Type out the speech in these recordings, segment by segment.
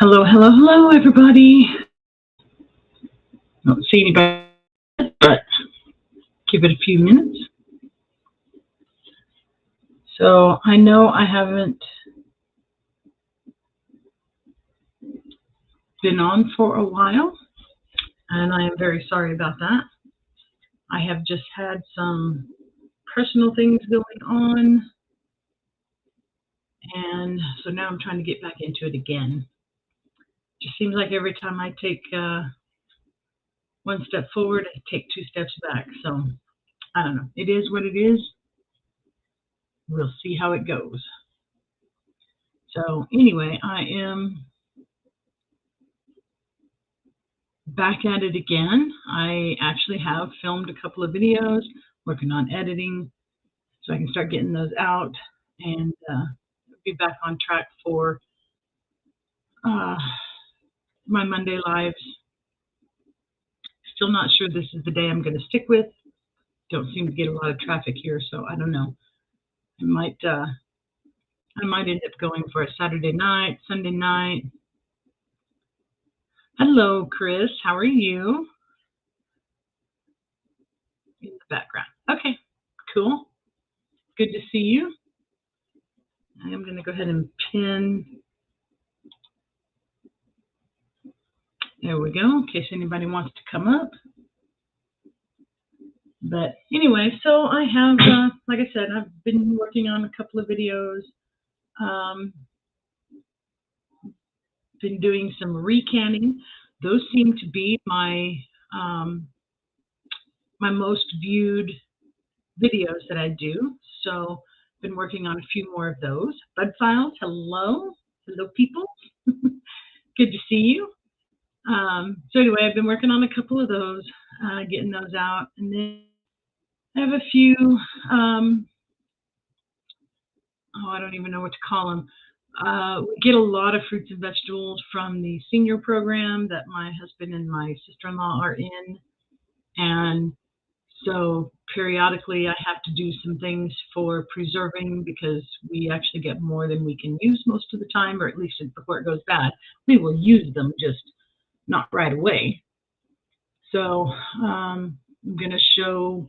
Hello, hello, hello, everybody. Don't see anybody, but give it a few minutes. So I know I haven't been on for a while, and I am very sorry about that. I have just had some personal things going on, and so now I'm trying to get back into it again. Just seems like every time I take one step forward, I take two steps back. So I don't know. It is what it is. We'll see how it goes. So anyway, I am back at it again. I actually have filmed a couple of videos, working on editing, so I can start getting those out and be back on track for my Monday lives. Still not sure this is the day I'm going to stick with. Don't seem to get a lot of traffic here, so I don't know. I might end up going for a Saturday night, Sunday night. Hello, Chris. How are you? In the background. Okay, cool. Good to see you. I'm going to go ahead and pin. There we go, in case anybody wants to come up. But anyway, so I have, like I said, I've been working on a couple of videos. Been doing some recanning. Those seem to be my my most viewed videos that I do. So been working on a few more of those. Bud Files, hello people. Good to see you. So anyway, I've been working on a couple of those, getting those out, and then I have a few, I don't even know what to call them. We get a lot of fruits and vegetables from the senior program that my husband and my sister-in-law are in, and so periodically I have to do some things for preserving because we actually get more than we can use most of the time, or at least before it goes bad. We will use them, just not right away. So I'm going to show,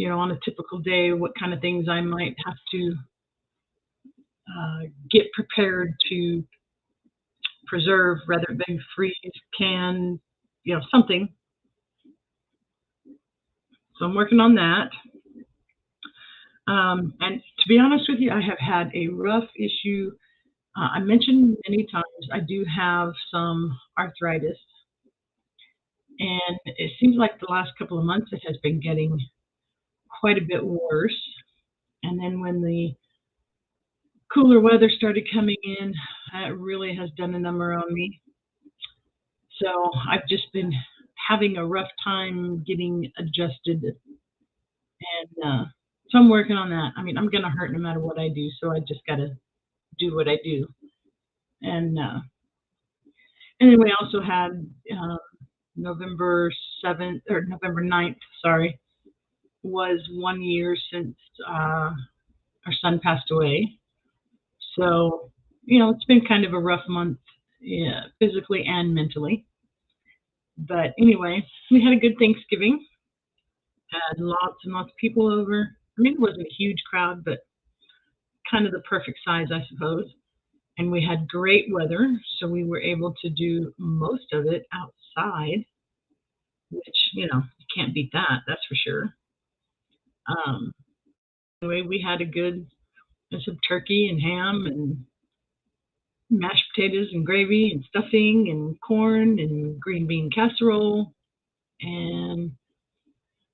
on a typical day, what kind of things I might have to get prepared to preserve rather than freeze, can, something. So I'm working on that. And to be honest with you, I have had a rough issue. I mentioned many times I do have some arthritis. And it seems like the last couple of months it has been getting quite a bit worse. And then when the cooler weather started coming in, it really has done a number on me. So I've just been having a rough time getting adjusted. And so I'm working on that. I mean, I'm going to hurt no matter what I do, so I just got to do what I do. And then we also had November 7th, or November 9th, sorry, was 1 year since our son passed away. So, it's been kind of a rough month, physically and mentally. But anyway, we had a good Thanksgiving. Had lots and lots of people over. I mean, it wasn't a huge crowd, but kind of the perfect size, I suppose. And we had great weather, so we were able to do most of it outside, which, you can't beat that, that's for sure. Anyway, we had some turkey and ham and mashed potatoes and gravy and stuffing and corn and green bean casserole and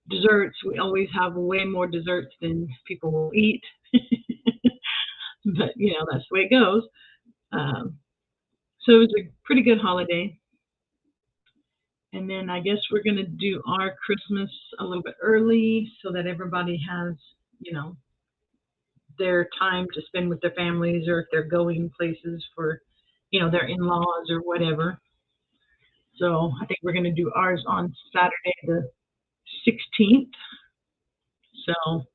desserts. We always have way more desserts than people will eat. But, that's the way it goes. So it was a pretty good holiday. And then I guess we're going to do our Christmas a little bit early so that everybody has, their time to spend with their families, or if they're going places for, their in-laws or whatever. So I think we're going to do ours on Saturday the 16th. So,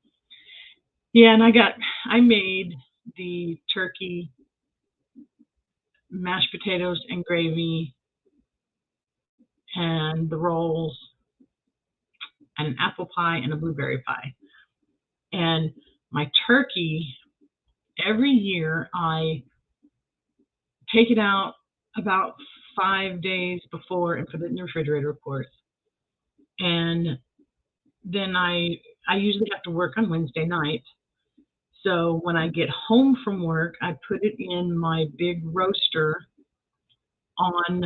yeah, and I made the turkey mashed potatoes and gravy and the rolls and an apple pie and a blueberry pie. And my turkey, every year I take it out about 5 days before and put it in the refrigerator, of course. And then I usually have to work on Wednesday night. So when I get home from work, I put it in my big roaster on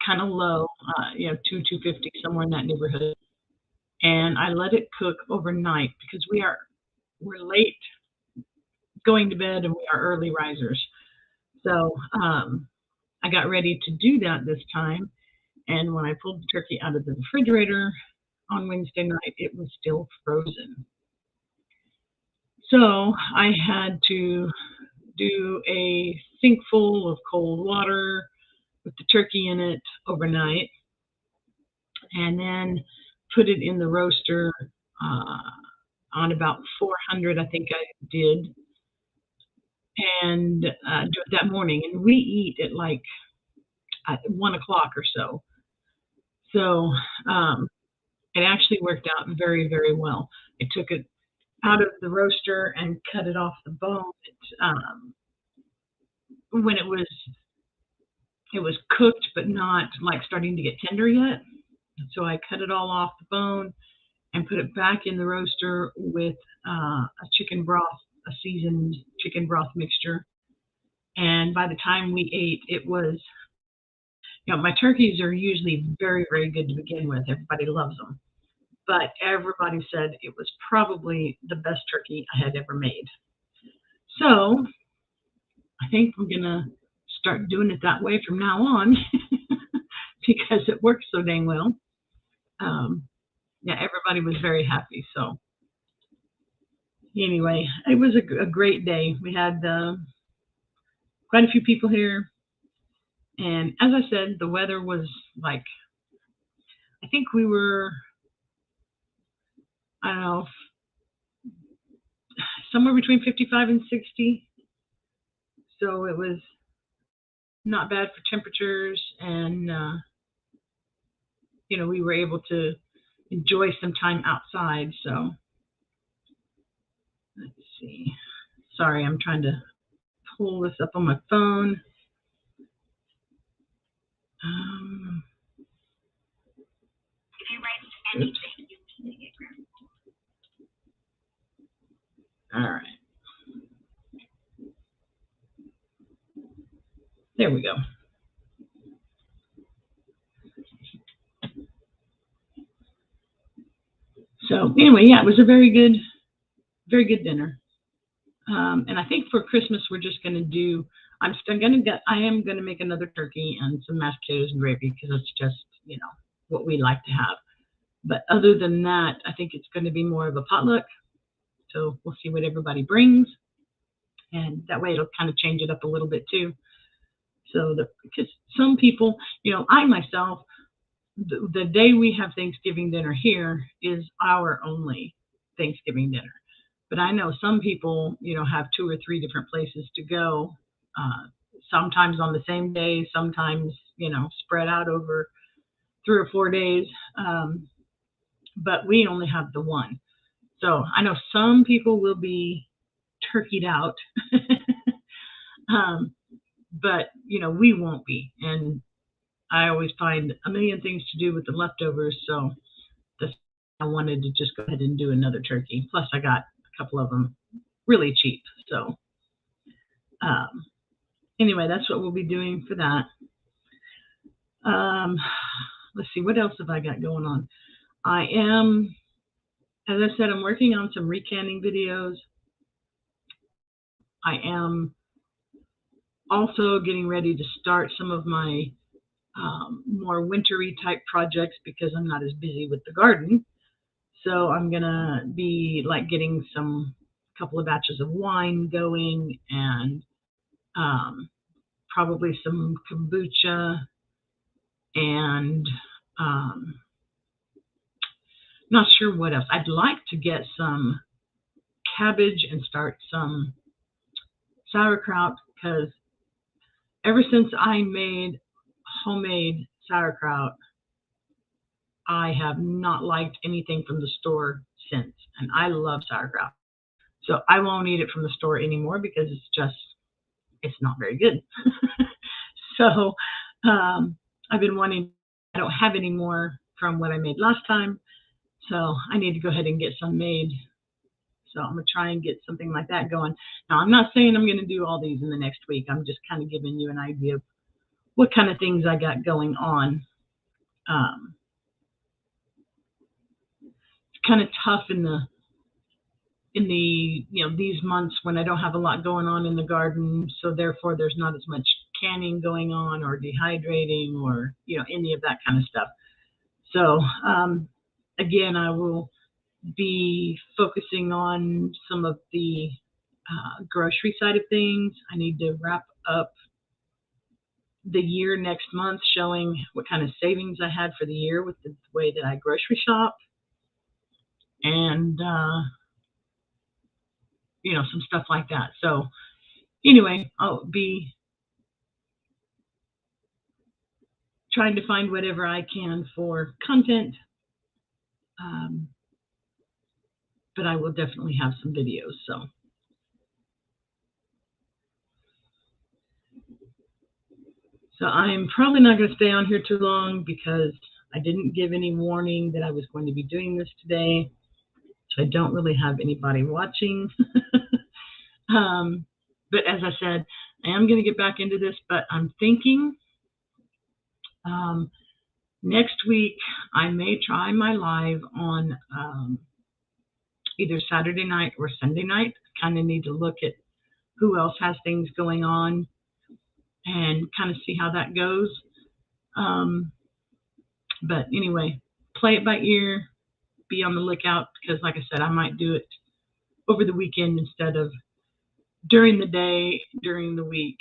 kind of low, 250, somewhere in that neighborhood. And I let it cook overnight because we're late going to bed and we are early risers. So I got ready to do that this time. And when I pulled the turkey out of the refrigerator on Wednesday night, it was still frozen. So I had to do a sink full of cold water with the turkey in it overnight, and then put it in the roaster on about 400, I think I did, and do it that morning. And we eat at like at 1 o'clock or so. So it actually worked out very, very well. I took it out of the roaster and cut it off the bone when it was cooked, but not like starting to get tender yet. So I cut it all off the bone and put it back in the roaster with a chicken broth, a seasoned chicken broth mixture. And by the time we ate, it was, my turkeys are usually very, very good to begin with. Everybody loves them. But everybody said it was probably the best turkey I had ever made. So I think I'm going to start doing it that way from now on because it works so dang well. Everybody was very happy. So anyway, it was a great day. We had quite a few people here. And as I said, the weather was like, I think we were, I don't know, somewhere between 55 and 60. So it was not bad for temperatures. And, we were able to enjoy some time outside. So let's see. Sorry, I'm trying to pull this up on my phone. If you write anything, you need it. All right. There we go. So anyway, it was a very good dinner. And I think for Christmas we're just going to do. I am going to make another turkey and some mashed potatoes and gravy because it's just what we like to have. But other than that, I think it's going to be more of a potluck. So we'll see what everybody brings, and that way it'll kind of change it up a little bit too. So because some people, I myself, the day we have Thanksgiving dinner here is our only Thanksgiving dinner. But I know some people, have 2 or 3 different places to go, sometimes on the same day, sometimes, spread out over 3 or 4 days. But we only have the one. So I know some people will be turkeyed out, but, we won't be. And I always find a million things to do with the leftovers. So I wanted to just go ahead and do another turkey. Plus I got a couple of them really cheap. So anyway, that's what we'll be doing for that. Let's see, what else have I got going on? I am, as I said, I'm working on some recanning videos. I am also getting ready to start some of my more wintry type projects because I'm not as busy with the garden. So I'm gonna be like getting couple of batches of wine going, and probably some kombucha, and not sure what else. I'd like to get some cabbage and start some sauerkraut because ever since I made homemade sauerkraut, I have not liked anything from the store since. And I love sauerkraut. So I won't eat it from the store anymore because it's not very good. So I've been wanting, I don't have any more from what I made last time. So I need to go ahead and get some made. So I'm going to try and get something like that going. Now, I'm not saying I'm going to do all these in the next week. I'm just kind of giving you an idea of what kind of things I got going on. It's kind of tough in the these months when I don't have a lot going on in the garden, so therefore there's not as much canning going on or dehydrating or any of that kind of stuff. So again, I will be focusing on some of the grocery side of things. I need to wrap up the year next month, showing what kind of savings I had for the year with the way that I grocery shop, and some stuff like that. So anyway, I'll be trying to find whatever I can for content, but I will definitely have some videos. So I'm probably not going to stay on here too long because I didn't give any warning that I was going to be doing this today. So I don't really have anybody watching. But as I said, I am going to get back into this, but I'm thinking next week I may try my live on either Saturday night or Sunday night. Kind of need to look at who else has things going on and kind of see how that goes. But anyway, play it by ear, be on the lookout, because like I said, I might do it over the weekend instead of during the day, during the week.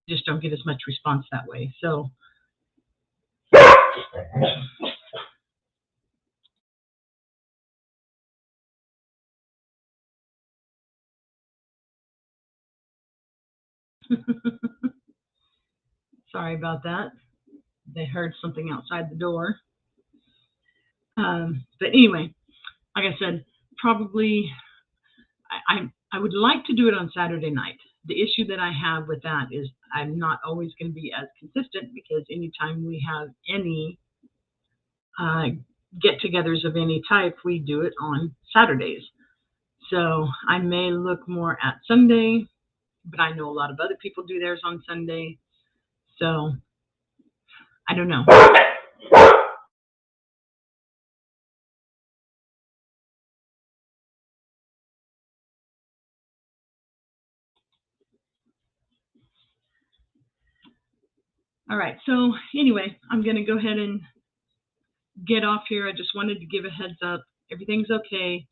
Just don't get as much response that way. So sorry about that. They heard something outside the door. But anyway, like I said, probably I would like to do it on Saturday night. The issue that I have with that is I'm not always going to be as consistent, because anytime we have any get-togethers of any type, we do it on Saturdays. So I may look more at Sunday, but I know a lot of other people do theirs on Sunday. So I don't know. All right. So anyway, I'm going to go ahead and get off here. I just wanted to give a heads up. Everything's okay.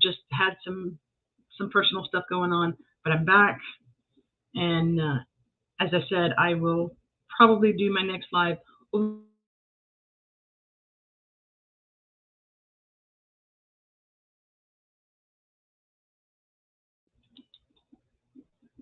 Just had some personal stuff going on, but I'm back. And as I said, I will probably do my next live